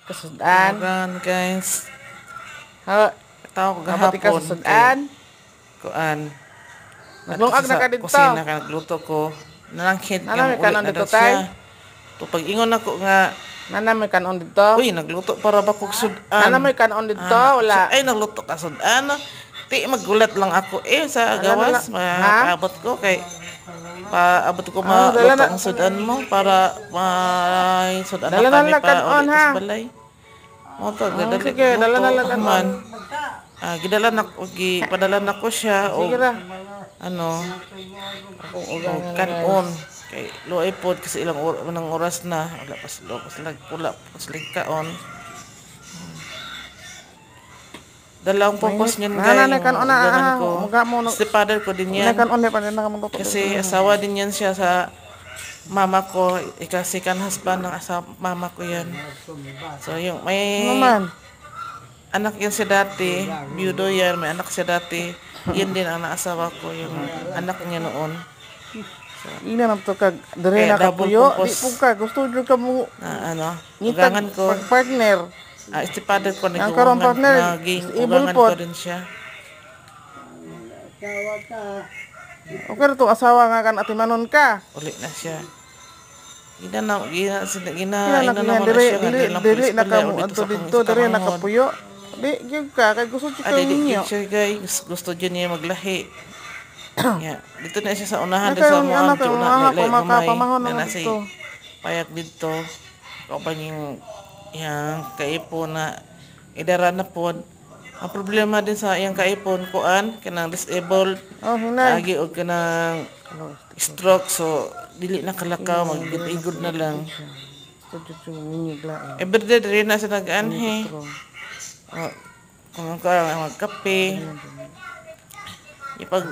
Kasudan. Agan guys. Ha, Tao ko kapati gahapon. kasudan. Kuan. Naglungag na ka dito. Kusina ka nagluto ko. Nalanghit nga Nana may ulit kanon na dito daw siya. tay. To pag ingon ako nga, Nana may kanon dito. uy nagluto para ba kog sudan. Nana may kanon dito, wala. Ay nagluto ka sudan. Ti magulat lang ako sa gawas. Paabot ko kay paabot ko maluto ang sudan mo para may sudan na kami pa ulit sa balay. Mo to gadali. Sige, dala na lang man. Gidala na padala na ko siya o Sige ra. ano kanon kay loay pod kasi ilang oras na wala pa sila pula pa sila kaon. Dalawang purpose niyan guys. Si father ko din yan. Kasi asawa din yan siya sa mama ko. Ikasikan husband ng mama ko yan. So yung may anak yan siya dati. Byudo yan. May anak siya dati. Yan din ang asawa ko. Yung anak niya noon. Ina na to kag dere na kapuyo. Di po ka. Gusto nyo ka mo. Ugangan ko. Partner. Si father ko nag-ugangan ko din siya. Okay na itong asawa nga kan atimanon ka. Uli na siya. Ina naman siya. Dili na ka mo ato dito. Dere na kapuyo. Di gyud ka kay gusto chika ninyo. Gusto dyan niya maglahi. Dito na siya sa unahan din sa mga pamahon na nasa payak dito. Kapag yung kaipon na idara na po. Ang problema din sa iyang kaipon kuan kanang disabled. Lagi og kanang stroke so dili na kalakaw magigud na lang. Everyday diri na sa nag-anhe. Kung magkape. Ipag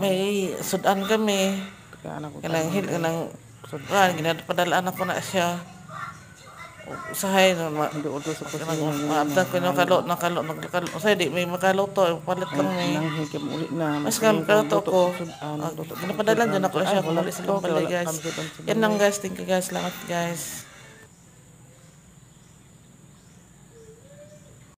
may sudan kami. Kanang ginapadalaan ako na siya. Usahay na maabtan ko nakalo usahay di may makaluto palit lang may mas kakaluto ko ginapadalan dyan ako siya kung ulit sa balay guys yan lang guys, thank you guys, salamat guys.